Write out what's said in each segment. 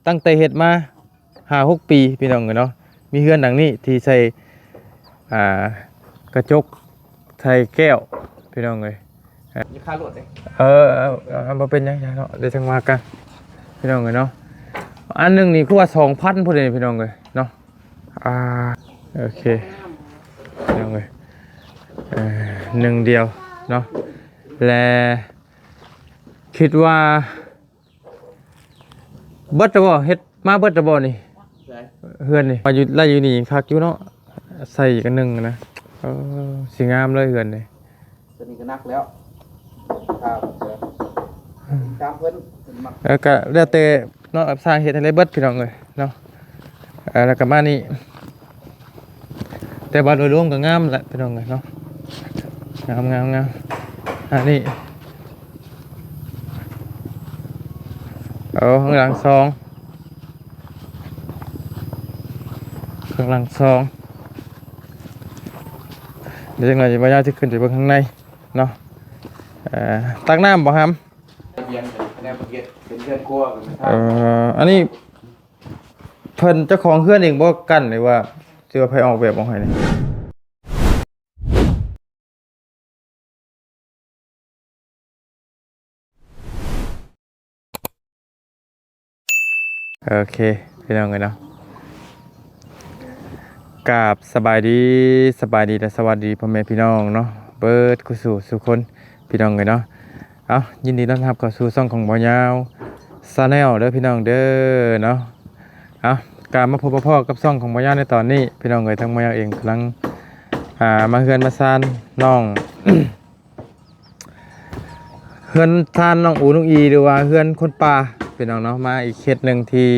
ตั้งแต่เฮ็ดมา5-6 ปีพี่น้องเนาะมีเฮือนหลังนี้ที่ใส่อ่ากระจกใส่แก้วพี่น้องเอ้ยมีค่าโหลดเลยบ่เป็นหยังเนาะเดี๋ยวจังว่ากันพี่น้องเอ้ยเนาะอันนึงนี่คือว่า 2,000 พุ่นเด้พี่น้องเอ้ยเนาะโอเคพี่น้องเอ้ยหนึ่งเดียวเนาะและคิดว่าเบิดบ่เฮ็ดมาเบิดบ่นี่เฮือนนี่มาอยู่ไล่อยู่นี่คักอยู่เนาะใส่กันหนึ่งนะสิงามเลยเฮือนนี่ตัวนี้ก็นักแล้วครับตามเพิ่นมักแล้วก็แล้วแต่เนาะสร้างเฮ็ดให้ได้เบิดพี่น้องเอ้ยเนาะแล้วก็มานี่แต่ว่าโดยรวมก็งามแหละพี่น้องเอ้ยเนาะงามอันนี้ข้างหลัง2เดี๋ยวจังหน่อยจะพยายามที่ขึ้นไปเบิ่งข้างในเนาะตักน้ำบ่ครับเบียนแนวเก็ตเป็นเพื่อนกลัวกันอันนี้เพิ่นเจ้าของเฮือนเองบ่กั้นหรือว่าสิว่าไผออกแบบบ่ให้นี่โอเคพี่น้องเอ้ยเนาะกราบสบายดีและสวัสดีพ่อแม่พี่น้องเนาะเบิดกุสู่สุคนพี่น้องเลยเนาะเอายินดีต้อนรับเข้าสู่ช่องของบ่ยาวชาแนลเด้อพี่น้องเด้อเนาะเอาการมาพบพ่อกับช่องของบ่ยาวในตอนนี้พี่น้องเลยทั้งบ่ยาวเองกำลังมาเฮือนมาซานน้อง เฮือนทานน้องอูน้องอีหรือว่าเฮือนคนป่าพี่น้องเนาะมาอีกเคสนึงที่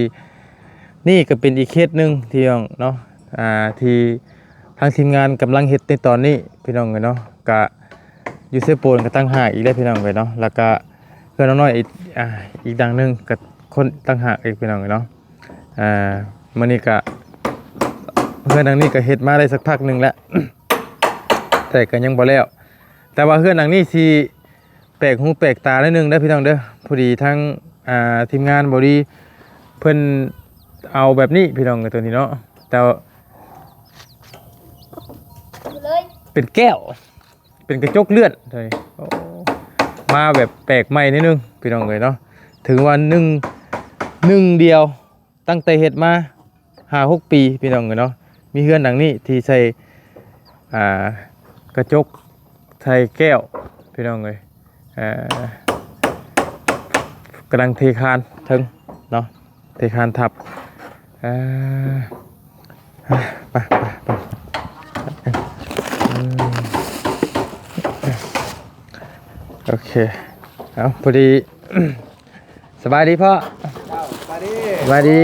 นี่ก็เป็นอีกเคสนึงที่เนาะที่ทางทีมงานกำลังเฮ็ดในตอนนี้พี่น้องเนาะกะยูเซอร์โปนก็ตั้งหากอีกได้พี่น้องเนาะแล้วก็เพื่อนน้อยอีกดังนึงกับคนตั้งหากอีกพี่น้องเนาะมื้อนี้ก็เพื่อนดังนี้ก็เฮ็ดมาได้สักพักนึงแล้ว แต่ก็ยังบ่แล้วแต่ว่าเพื่อนดังนี้สิแปลกหูแปลกตานิดนึงได้พี่น้องเด้อพอดีทั้งทีมงานบ่ดีเพิ่นเอาแบบนี้พี่น้องตัวนี้เนาะแต่เป็นแก้วเป็นกระจกเลือดเลยมาแบบแปลกใหม่นิดนึงพี่น้องเลยเนาะถึงวันหนึ่งเดียวตั้งแต่เฮ็ดมา5-6 ปีพี่น้องเลยเนาะมีเฮือนหลังนี้ที่ใส่กระจกใส่แก้วพี่น้องเลยกำลังเทคานถึงเนาะเทคานทับไปโอเคเอาพอดี สบายดีพ่อสบายดี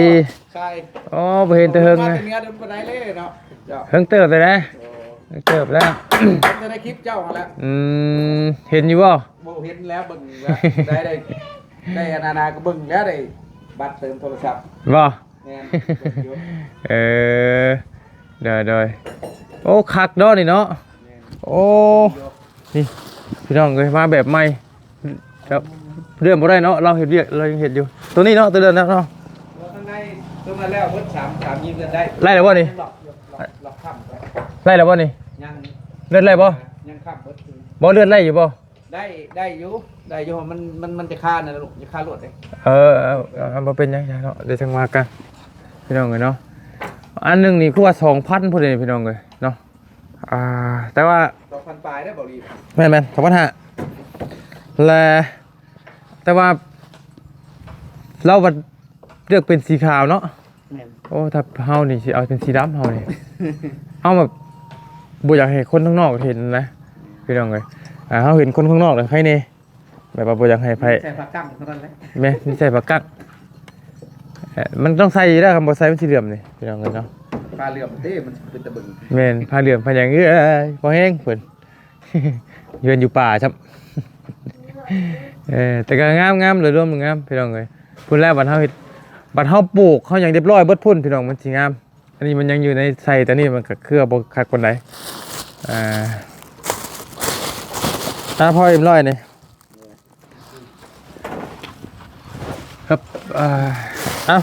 ใช่อ๋อบ่เห็นแต่เฮิงนะนะเมียเดินไปไหนเลยเนาะเฮิงเติบเลยนะเติบแล้วจะได้คลิปเจ้ามาแล้วเห็นอยู่บ่เห็นแล้วบึ้งแล้วได้นาก็บึ้งแล้วได้บัตรเติมโทรศัพท์บ่เดี๋ยวโอ้คักดอนี่เนาะโอ้นี่พี่น้องเลยมาแบบใหม่ครับเรื่องบ่ได้เนาะเราเห็นเรียกเรายังเห็นอยู่ตัวนี้เนาะตัวเดินเนาะข้างในตัวมาแล้วเพิ่น3ยิงกันได้ไล่แล้วบ่นี่หลอกค่ำไล่แล้วบ่นี่ยังเลือดไล่บ่ยังค่ำบ่เลือดไล่อยู่บ่ได้อยู่มันจะฆ่านะลูกจะฆ่าลวดเลยบ่เป็นหยังเนาะเดี๋ยวจังว่ากันพี่น้องเลยเนาะอันนึงนี่คือว่า 2,000 พุ่นเด้พี่น้องเลยเนาะแต่ว่า 2,000 ปลายได้บ่รีแม่นๆ2,500และแต่ว่าเราบัดเลือกเป็นสีขาวเนาะโอ้ถ้าเฮานี่สิเอาเป็นสีดำเฮานี่ เอาแบบบ่อยากให้คนข้างนอกเห็นนะพี่น้องเอ้ยเฮาเห็นคนข้างนอกแล้วใครแน่แบบว่าบ่อยากให้ไผใส่ผ้ากั้งเท่านั้นแหละแม่นี่ใส่ผ้ากั๊กมันต้องใส่อยู่แล้วครับบ่ใส่มันสิเหลื่อมนี่พี่น้องเอ้ยเนาะผ้าเหลื่อมเด้มันเป็นตะบึงแม่นผ้าเหลื่อมผ้าหยังบ่แห้งเพิ่น ยืนอยู่ป่าครับ แต่ก็งามเลยร่วมงามพี่น้องเลยพุ่นแรกบัดเฮาเฮ็ดบัดเฮาปลูกเฮายังเรียบร้อยเบิดพุ่นพี่น้องมันสิงามอันนี้มันยังอยู่ในไส้แต่นี่มันก็เครือบ่คักปานใดพอเรียบร้อยนี่ครับ เอ้า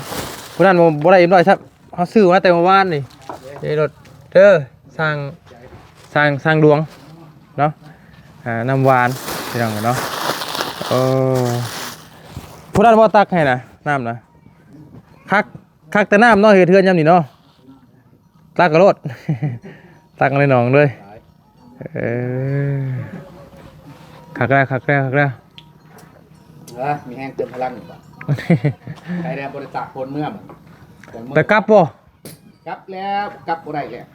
ผู้นั้นบ่ได้อิ่มร้อยครับเขาซื้อมาแต่เมื่อวานนี่นี่รถเด้อสร้างดวงเนาะน้ำหวานพี่น้องเนาะโอ้ผู้นั้นบ่ตักให้นะน้ำนะคักแต่น้ำเนาะเฮ็ดเทือนยามนี่เนาะตักกระโดด ตักในหนองเลยคักแล้ว มีแห้งเติมพลังอยู่ป่ะใครได้บริจาคคนเมื่อม แต่กลับบ่ กลับแล้วกลับบ่ได้แล้ว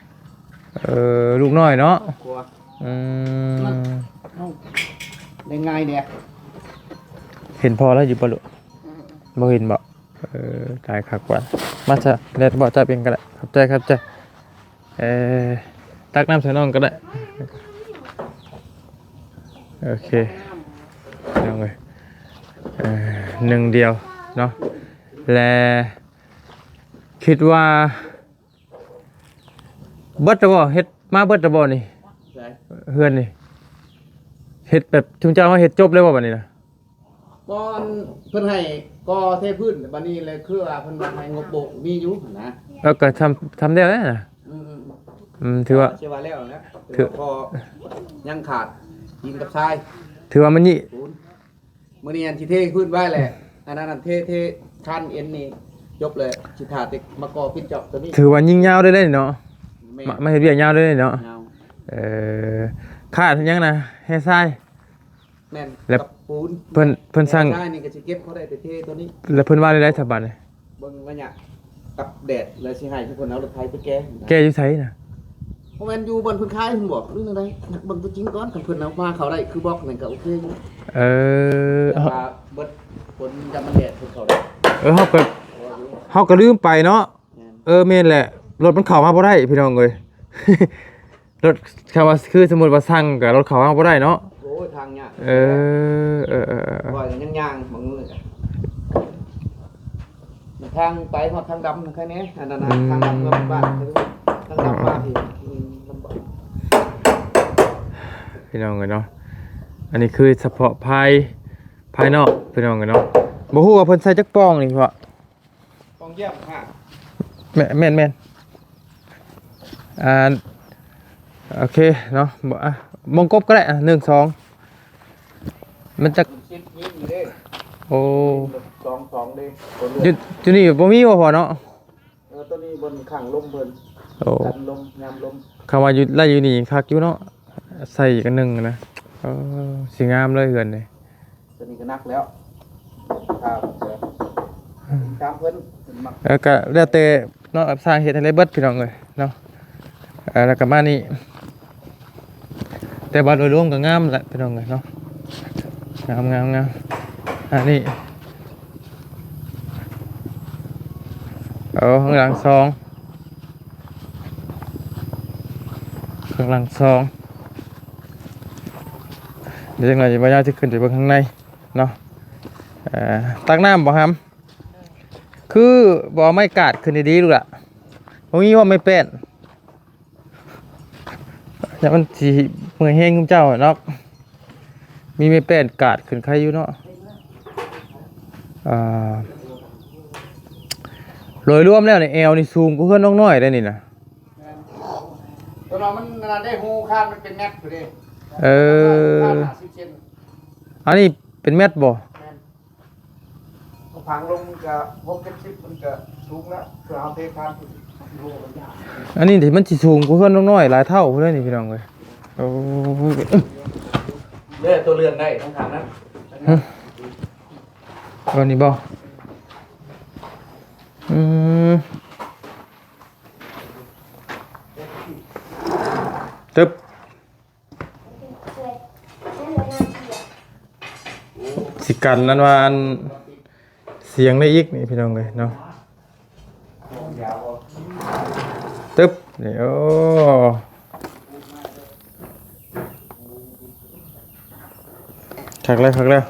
ลูกน้อยเนาะ กลัว ได้ง่ายเนี่ย เห็นพอแล้วอยู่บ่ลูกบ่เห็นบ่ตายคักกว่ามาจ้ะเด็ดบ่จ้ะเป็นก็ได้ขอบใจตักน้ำใส่น้องก็ได้โอเคเอาเลยหนึ่งเดียวเนาะและคิดว่าเบิดจะบ่เฮ็ดมาเบิดจะบ่นี่เฮือนนี่เฮ็ดแบบชุมเจ้ามาเฮ็ดจบเลยบ่บัดนี้นะ ก่อนเพิ่นให้ก่อเทพื้นบัดนี้เลยคือว่าเพิ่นว่าให้งบโบกมีอยู่นะ แล้วก็ทำได้แล้วนะถือว่า เชื่อว่าแล้วนะถือพอยังขาดยิงกับทราย ถือว่ามันนี่ มื้อนี้อันที่เทพื้นไว้แหละอันนั้นเทคันเอ็นนี่จบเลยสิถาติมาก่อปิดเจาะตัวนี้ ถือว่ายิงยาวได้เลยเนาะ แม่ ไม่เฮ็ดเวียกยาวได้เลยเนาะ เงา ขาดยังนะแฮ่ทราย แม่น แล้ว กับปูน เพิ่นสร้าง ทรายนี่ก็สิเก็บเขาได้แต่เทตัวนี้ แล้วเพิ่นว่าได้สบายเลย เบิ่งว่าเนี่ยกับแดดเลยสิให้ทุกคนเอารถไถไปแก้นะ แกอยู่ไสน่ะ เพราะมันอยู่บนพื้นค่ายผมบอกเรื่องอะไรนักเบิ่งตัวจริงก่อนกันเพิ่นเอามาเขาได้คือบอกนั่นก็โอเคอยู่ แต่ว่าเบิดคนจำมันแดดเพิ่นเขาได้ เฮาก็ลืมไปเนาะแม่นแหละรถมันเข้ามาบ่ได้พี่น้องเอ้ย รถคำว่าคือสมมุติว่าสั่งก็รถเข้ามาบ่ได้เนาะ โอ้ยทางเนี่ย ว่า อย่างย่างๆบางมื้อก็ทางไปฮอดทางดำแค่นี้อันนั้นนะทางดำเมืองบ้านทางดำบ้านที่ลำบาก พี่น้องเอ้ยเนาะอันนี้คือเฉพาะภายนอกพี่น้องเอ้ยเนาะบ่ฮู้ว่าเพิ่นใส่จักป้องนี่เพราะ กองเยี่ยมค่ะ แม่นโอเคเนาะบ่มงกบก็ได้1 2มันจะ ชิดยิงอยู่เด้ โอ้ 2เด้ จุนี่บ่มีบ่พอเนาะ ตัวนี้บนข้างลมเพิ่น โอ้ กันลมยามลม คำว่าอยู่ไล่อยู่นี่คักอยู่เนาะใส่อีกันหนึ่งนะสิงามเลยเฮือนนี่ ตัวนี้ก็นักแล้วครับตามเพิ่นมัก แล้วก็แล้วแต่เนาะสร้างเฮ็ดให้ได้เบิดพี่น้องเอ้ยเนาะแล้วก็มานี่แต่บัดโดยรวมก็งามแหละพี่น้องเอ้ยเนาะงามอันนี้ข้างหลังซองเดี๋ยวจังไงจะมายาที่ขึ้นไปเบิ่งข้างในเนาะตักน้ำบ่ครับคือบ่ไม่กาดขึ้นดีๆลูกล่ะบ่มีว่าไม่เป็นอย่ามันสิเมื่อยแห้งคุณเจ้าเนาะมีไม่เป็นกาดขึ้นใครอยู่เนาะโดยรวมแล้วเนี่ยแอลนี่สูงกว่าเพื่อนน้องน้อยได้นี่นะ ตัวน้องมันนานได้หูคาดมันเป็นแมทอยู่ดิคาด50เซน อันนี้เป็นเม็ดบ่ ผังลงจะ60มันจะสูงแล้วคือเอาเทคานดูมันยาก อันนี้ที่มันสิสูงกว่าเพื่อนน้องน้อยหลายเท่าเพื่อนนี่พี่น้องเลยโอ้ย เลื่อนตัวเลื่อนได้ทั้งทางนั้น อันนี้บ่ตึ๊บสิกันนั้นว่าอันเสียงได้อีกนี่พี่น้องเลยเนาะตึ๊บนี่โอ้คักแล้ว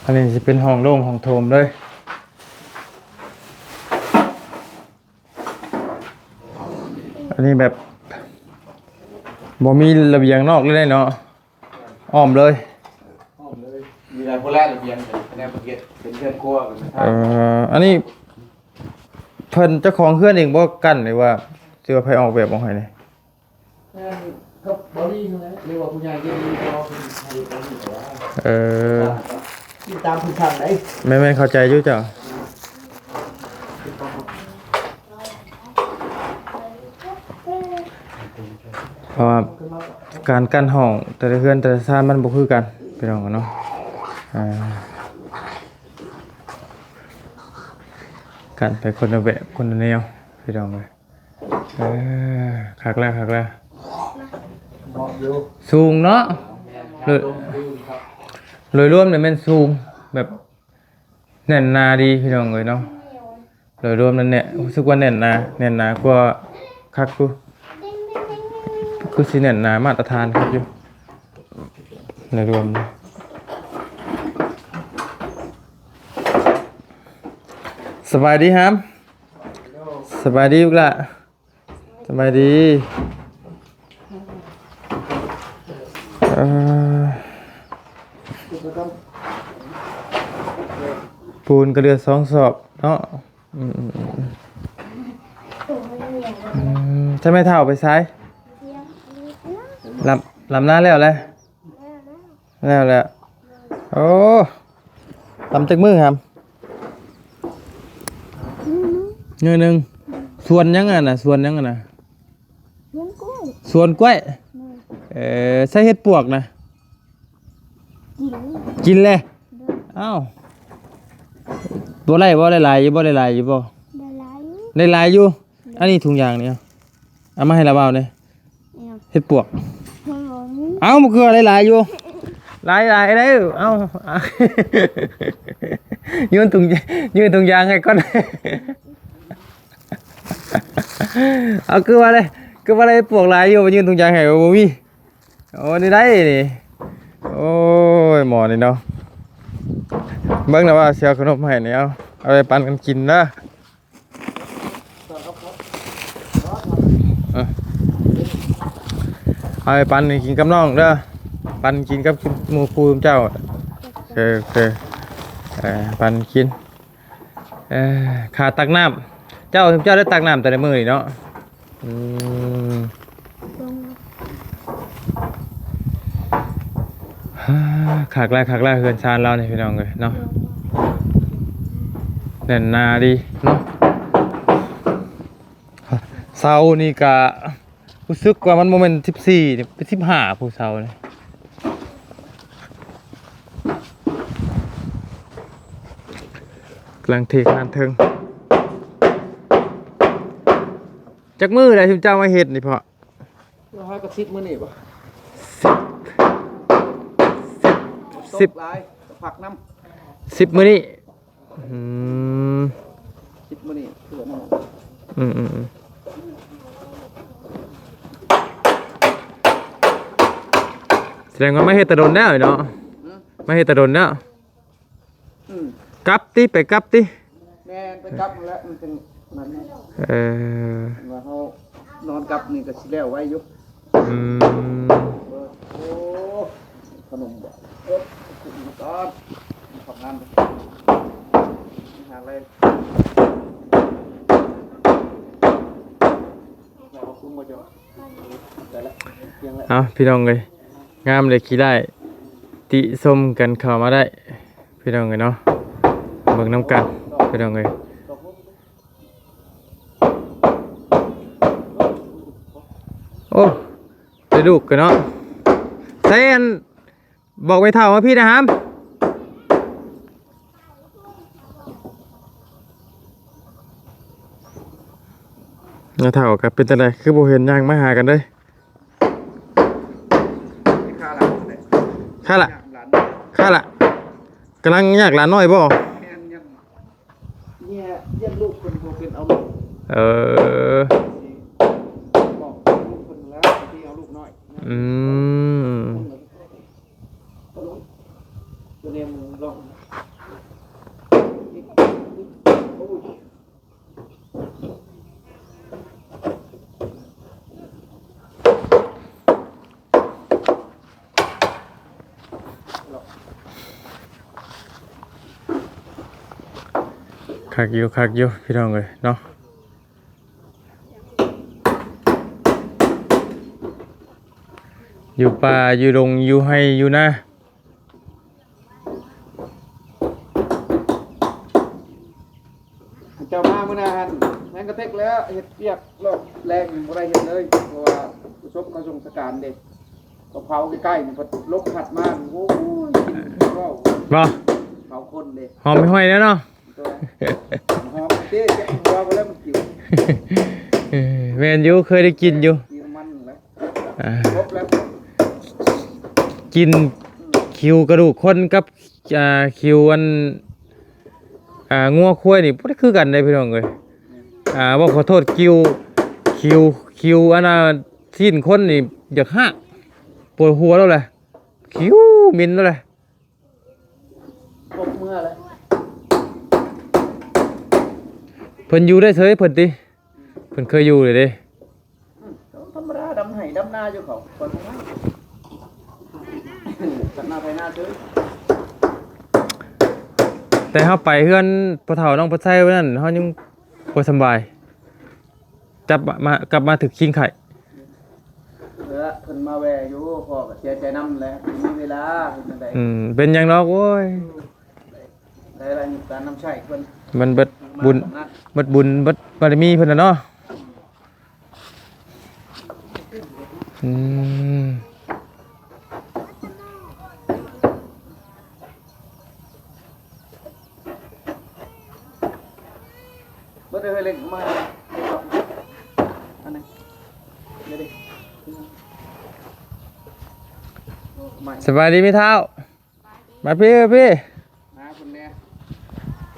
อันนี้จะเป็นห้องโล่งห้องโถมเลยอันนี้แบบ บ่มีระเบียงนอกเลยเนาะอ้อมเลย อ้อมเลยมีหลายคนแรกระเบียงคะแนนประเกตเป็นเพื่อนครัวเป็นท่า อันนี้เพิ่นเจ้าของเฮือนเองบ่กั้นหรือว่าสิว่าไผออกแบบออกให้นี่ ครับบอดี้ใช่ไหมเรียกว่าผู้ใหญ่เรียนรู้ก็เป็นไทยเป็นอยู่ว่า ติดตามผู้ชันได้ แม่เข้าใจอยู่จ้ะเพราะว่าการกั้นห้องแต่ละเฮือนแต่ละซ่านมันบ่คือกันพี่น้องเนาะกันไปคนละแบบคนละแนวพี่น้องเอ้ยคักแล้วเหมาะอยู่ สูงเนาะโดยรวมเนี่ยมันสูงแบบแน่นหนาดีพี่น้องเอ้ยเนาะโดยรวมนั้นเนี่ยรู้สึกว่าแน่นหนากว่าคักกูคือสิแน่นหนามาตรฐานครับอยู่โดยรวมนะสบายดีครับสบายดีลูกละสบายดีปูนกระเดือ2 สอบเนาะใช่ไหมเท่าไปซ้ายลำหน้าแล้วเลยแล้วโอ้ลำจากมือครับเงินหนึ่งส่วนยังไงนะส่วนยังไงนะส่วนกล้วยใส่เห็ดปวกนะกินเลยอ้าวบ่ได้หลายอยู่บ่ได้หลายอยู่บ่ได้หลายอยู่อันนี้ถุงยางนี่เอามาให้เราเบาเนี่ยเห็ดปวกเอ้ามันคือหลายอยู่หลายได้เอ้ายืนถุงยางให้ก่อนเอาคือว่าอะไรปวกหลายอยู่มายืนถุงยางให้บ่มีโอ้นี่ได้นี่โอ้ยหมอนี่เนาะเบิ่งนะว่าเสียขนมให้เนี่ยเอาไปปั่นกันกินนะเอาไปปั่นกินกับน้องเด้อปั่นกินกับหมู่ครูเจ้าโอเคปั่นกินขาตักน้ำเจ้าได้ตักน้ำแต่ในมือนี่เนาะขากแรกเฮือนชานเราเนี่ยพี่น้องเลยเนาะแน่นนาดีเนาะเสานี่กะรู้สึกว่ามันโมเมนต์14นี่เป็น15ผู้เสาเลยกำลังเทคานเทิงจักมือได้ที่เจ้ามาเฮ็ดนี่เพาะเราให้กระซิบมือนี่ป่ะ10ลายผักน้ำ10มื้อนี่10มือนี่เพื่อนแสดงว่าไม่เฮ็ดตะดนแล้วเนาะไม่เฮ็ดตะดนแล้วกลับติไปกลับติแม่ไปกลับมาแล้วมันเป็นมันว่าเขานอนกลับนี่ก็สิแล้วไว้อยู่โอ้ขนมบ่ตอนทำงานหาอะไรเอาพี่น้องเลยงามเลยขี้ได้ติส้มกันเข้ามาได้พี่น้องเลยเนาะเบิ่งน้ำกันพี่น้องเลยโอ้ได้ลูกกันเนาะใส่อันบอกไว้เท่าว่าพี่นะครับเท่ากับเป็นอะไรคือโบเห็นย่างมาหากันเลยข้าละกำลังอยากหลานน้อยบ่เนี่ยเยี่ยมลูกคนโตเป็นเอาลูกบอกลูกคนแล้วที่เอาลูกน้อยตัวเนี้ยมึงลอง คักอยู่พี่น้องเอ้ยเนาะอยู่ป่าอยู่ดงอยู่ให้อยู่นา เจ้ามามื้อนั้นแม่งกระเทกแล้วเฮ็ดเปียกโลกแรงบ่ได้เฮ็ดเลยเพราะว่าประสบการณ์สงกรานต์เด้ก็เผาใกล้ๆนี่ก็ลกขัดมาโอ้ยว้าว บ่ เผาคนเด้ หอมไม่ห้อยแล้วเนาะ ตัวหอมเต้เจ็บหัวไปแล้วมันกิ่ว แม่นอยู่เคยได้กินอยู่ กิ่วมันแล้ว อ่า ครบแล้ว กินคิวกระดูกคนกับคิวอันงัวควายนี่บ่ได้คือกันได้พี่น้องเอ้ยบ่ขอโทษคิวอันน่ะสิ้นคนนี่อยากหักปวดหัวแล้วแหละคิวมินแล้วแหละ ครบเมื่อแล้ว เพิ่นอยู่ได้เฉยเพิ่นติเพิ่นเคยอยู่เลยเด้ ธรรมดาดำไห้ดำนาอยู่เขาคนนั้นดำนาไปหน้าซื้อ แต่เฮาไปเฮือนพ่อเฒ่าน้องพ่อไส้วันนั้นเฮายังบ่สำบายกลับมาถึกคิงไข่ เพิ่นมาแวอยู่พ่อก็เสียใจนำแหละมีเวลาเฮ็ดจังได๋ เป็นหยังดอกโอ้ย ได้อะไรการนำใช้เพิ่น มันเบิดบุญเบิดบารมีเพิ่นน่ะเนาะอืม บ่ได้เล็กมาอันนี้เดี๋ยวดิไม่ สบายดีไหมเท้ามาพี่นะคุณแม่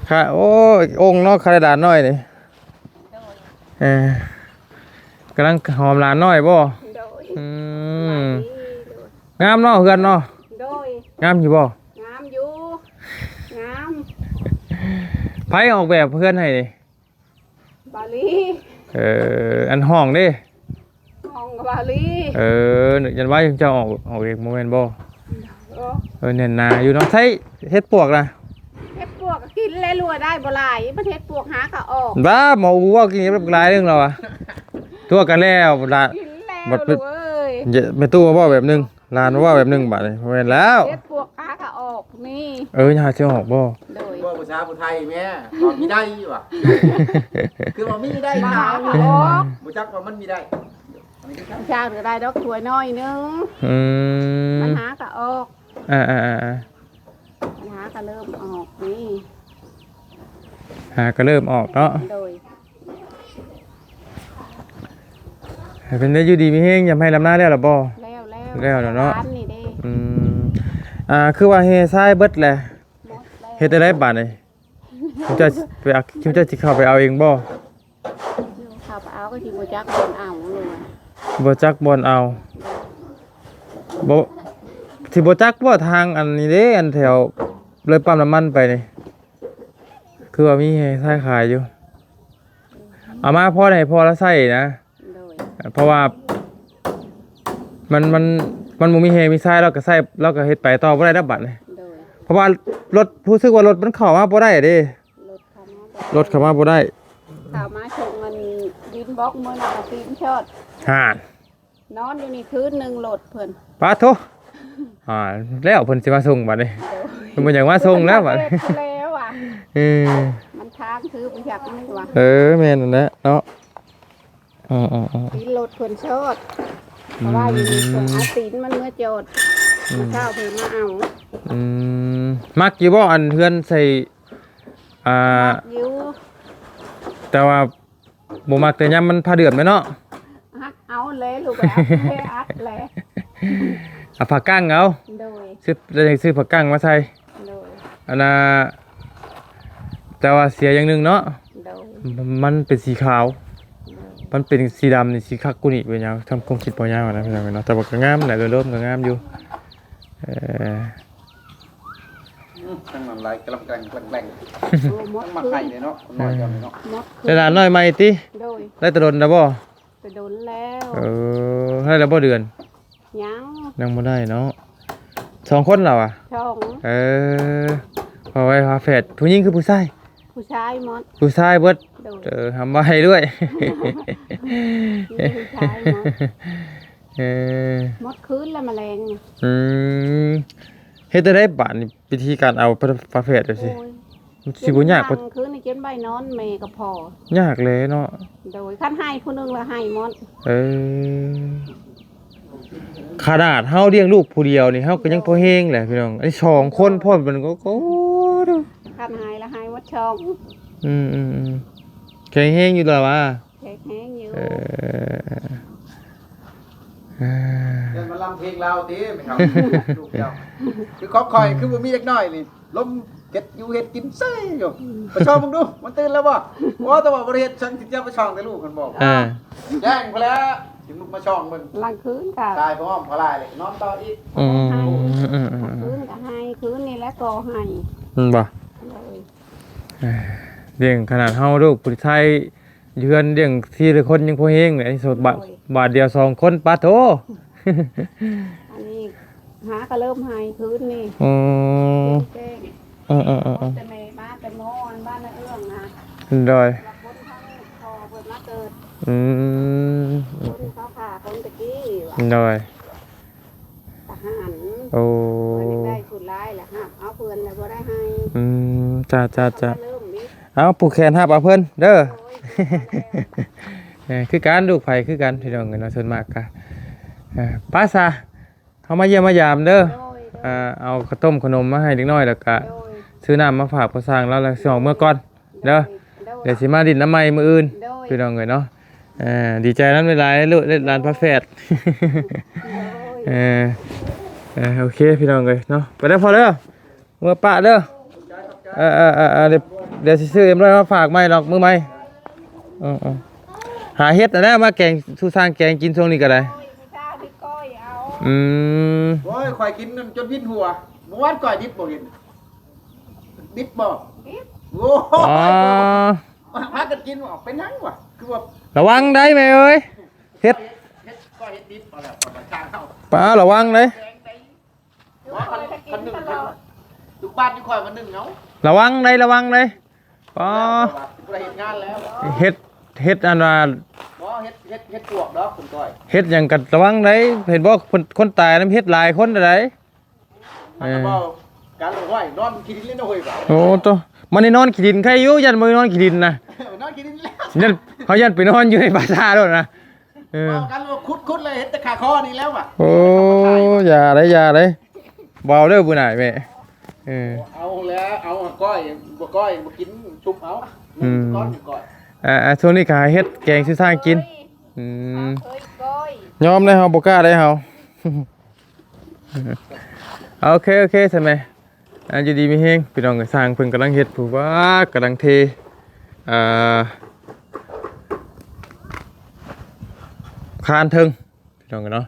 ค่ะโอ้ยองค์เนาะคาราดานน้อยนี่กำลังหอมหลานน้อยบ่ โดย อืมงามเนาะเฮือนเนาะ โดย งามอยู่บ่ งามอยู่งาม ไผออกแบบเพื่อนให้นี่ บาลี อันห้องเด้ ห้องบาลี ยันว่าเจ้าออกเองโมเมนต์บ่ โอ้ เน่นนาอยู่เนาะใช้เฮ็ดปวกนะ เฮ็ดปวกก็กินแล้วรัวได้บ่หลายมันเฮ็ดปวกหาก็ออก บ้าหมอว่ากินเรียบร้อยเรื่องเราอะทั่วกันแล้วละ กินแล้ว บัด ลูกเอ้ย ไม่ตู้ว่าแบบนึงลานว่าแบบนึงบัดนี้โมเมนแล้ว เฮ็ดปวกหาก็ออกนี่ อย่าเชื่อออกบ่ โดย ว่าภาษาผู้ไทยแม่ตอนมีได้ว่ะคือว่ามีได้ มา หา หาก็ออก บ่จักว่ามันมีได้อันนี้ก็ จ้างได้ดอกถ้วยน้อยนึง อืม มันหาก็ออก อ่า มันหาก็เริ่มออกนี่ หาก็เริ่มออกเนาะ โดย เป็นได้อยู่ดีมีเฮงอย่าให้ลำหน้าแล้วล่ะบ่ แล้ว แล้วเนาะ ร้นี่เด้ อืมคือว่าเฮทรายเบิดแหละ หมดแล้ว เฮ็ดได้บาดนี่ผมจะไปเอาผมจะสิเข้าไปเอาเองบ่ ข้าวเอาก็สิบ่จักคนเอาเลย บ่จักบ่อนเอาบ่สิบ่จักบ่ทางอันนี้เด้อันแถวเลยปั๊มน้ำมันไปนี่คือว่ามีให้ใช้ขายอยู่เอามาพอได้พอละใช้นะ โดย เพราะว่ามันบ่มีให้มีใช้แล้วก็ใช้แล้วก็เฮ็ดไปต่อบ่ได้ดอกบัดนี่ โดย เพราะว่ารถรู้สึกว่ารถมันเข้ามาบ่ได้เด้ รถเข้ามาบ่รถเข้ามาบ่ได้ ข่าวมาชงมันดินบล็อกมือหนาปีนชอด ห่าน นอนอยู่นี่คืนหนึ่งโหลดเพิ่น ปาโทแล้วเพิ่นสิมาส่งบัดนี้เพิ่นบ่อยากมาส่งแล้วบัดนี้ แล้วอ่ะ เออ มันทางคือบ่อยากนี่ว่ะ แม่นนั่นแหละเนาะอ๋อ ปีนโหลดเพิ่นชอดเพราะว่าอยู่นี่เพิ่นเอาตีนมันเมื่อโจดมาข้าวเพิ่นมาเอา มักอยู่บ่อันเฮือนใส่อ่า อยู่ แต่ว่าบ่มักแต่ยามมันผ้าเดือดแม่เนาะ ฮักเอาเลยลูกแบบแค่อัดแหละ เอาผักกั้งเอา โดย ซื้อผักกั้งมาใส่ โดย อันน่ะแต่ว่าเสียอย่างหนึงเนาะ โดย มันเป็นสีขาว มันเป็นสีดำนี่สีคักกุนี่เป็นหยังทำความคิดบ่ยากนะพี่น้องเนาะแต่ว่าก็งามแหละโดยรวมก็งามอยู่อ ตั้งน้ำลายกำลังแกล้ง โอ้หมด มา คื ไข่ น เลยเนาะน้อยจังเลยเนาะ หมดคื ได้หลานน้อยใหม่ติ โดย ได้แตะดนแล้วบ่ ไปโดนแล้ว ได้แล้วบ่เดือน ยัง ยังบ่ได้เนาะ2 คนแล้วอ่ะ ช่อง พอไว้พาแฝดผู้หญิงคือผู้ชาย ผู้ชายหมด ผู้ชายเบิด โดย ทำไว้ด้วย มีผู้ชายหมด เออ หมดคืนแล้วแมลงนี่ อืมเฮ็ดได้บาดนี่วิธีการเอาประเภทจังซี่ โอ้ย มันสิบ่ยาก จ ปะ นคืนนี่จนใบนอนแม่ก็พอย ากเลยเนาะ โดยคันให้ผู้หนึงละให้หมด เออขนาดเฮาเลี้ยงลูกผู้เดียวนี่เฮาก็ยังพอแฮงแหละพี่น้องอันนี้2คนพ่อมันก็โอ้ดู คันให้ละให้หมดช่อง แข็งแฮงอยู่แล้วว่า แข็งแห้งอยู่ เออ เดินมาลำเพลงเราตีไม่ครับลูกเจ้าคือขอคอยคือบ่มีเล็กน้อยนี่ล้มเฮ็ดอยู่เฮ็ดกินไส้อยู่ไปชอบมึงดูมันตื่นแล้วบ่ว่าแต่ว่าบ่ได้เฮ็ดฉันสิเจ้าไปช่องแต่ลูกมันบอก อ่า แจ้งพอแล้วถึงลูกมาช่องมึง หลังคืนก็ ตายพร้อมพลายเลยนอนต่ออีก อืม คืนก็ให้คืนนี่แล้วก็ให้ บ่ เลย เลี้ยงขนาดเฮาลูกผู้ชายเยือนเลี้ยงทีละคนยังพอแฮงเลยอันนี้สดบาทเดียว2คนปะโถ อันนี้หาก็เริ่มให้คืนนี่ อืม แจ้ง ๆ แต่แม่มาแต่โมอนบ้านนาเอื้องนะ ๆโดย รับคนทั้งพอเพิ่นมาเกิด อืม คนเขาขาคนตะกี้ว่ะ โดย ทหาร โอ้ เพิ่นยังได้คุณร้ายแหละฮะเอาเพื่อนแล้วบ่ได้ให้ จ้า เริ่มวิ เอาผูกแขนหับเอาเพิ่นเด้อ โอ้ย คือการลูกไผคือกันพี่น้องกันเนาะส่วนมากกะป้าซาเขามาเยี่ยมมายามเด้อ โดย เอาข้าวต้มขนมมาให้เด็กน้อยแล้วก็ โดย ซื้อน้ำมาฝากพ่อสร้างแล้วสิออกเมื่อก่อนเด้อ เดี๋ยวสิมาดินน้ำไม้มื้ออื่น โดย พี่น้องเอ้ยเนาะดีใจนำหลายๆลูกเล่นร้านพระแฝด โดย โอเคพี่น้องเอ้ยเนาะไปได้อพอเด้อเมื่อปะเด้อเดี๋ยวสิซื้อเอ็มร้อยมาฝากใหม่ดอกมื้อใหม่หาเฮ็ดอันนั้นมาแกงสู่สร้างแกงกินช่วงนี้ก็ได้ โอ้ยพี่ชาพี่ก้อยเอา อืม โอ้ยคอยกินจนวินหัวเมื่อวานก่อยดิบบ่เห็นดิบบ่ ปิ๊บ โอ้ อ๋อ พากันกินบ่เป็นยังวะคือว่า ระวังได้ไหมเอ้ยเฮ็ด ก้อยเฮ็ดดิบเอาแล้วเอาจางเข้า ป้าระวังเลย แดงได้ว่าคันหนึ่งลูกบ้านที่คอยมาหนึ่งเนาะ ระวังเลยป้า เราเห็นงานแล้ว เฮ็ดอันว่า บ่เฮ็ดปวกดอกคุณก้อย เฮ็ดหยังกันระวังได้เห็นบ่คนตายนำเฮ็ดหลายคนได้ มันก็บอกการลงห้อยนอนกินดินเล่นเอาเฮ้ยบ่า โอ้โตมันนี่นอนขี้ดินใครอยู่ยันบ่นอนขี้ดินนะ นอนกินดินแล้ว ยันเขายันไปนอนอยู่ในป่าช้าโดดนะการลงคุดเลยเฮ็ดแต่ขาคอนี่แล้วว่ะ โอ้อย่าเลยเบาเด้อผู้นายแม่เอาแล้วเอาก้อยบ่กินชุบเอาก้อนก้อย ช่วงนี้ก็หาเฮ็ดแกงซื้อสร้างกิน เคยก้อย ยอมเลยเฮาบ่กล้าได้เฮา โอเคใช่ไหมอยู่ดีมีแฮงพี่น้องก็สร้างเพิ่นกำลังเฮ็ดผู้ว่ากำลังเทคานเทิงพี่น้องกันเนาะ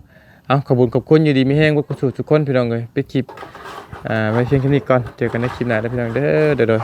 เอาขอบคุณอยู่ดีมีแฮงบ่กุศลทุกคนพี่น้องเอ้ยปิดคลิปไว้เพียงแค่นี้ก่อนเจอกันในคลิปหน้าเด้อพี่น้องเด้อ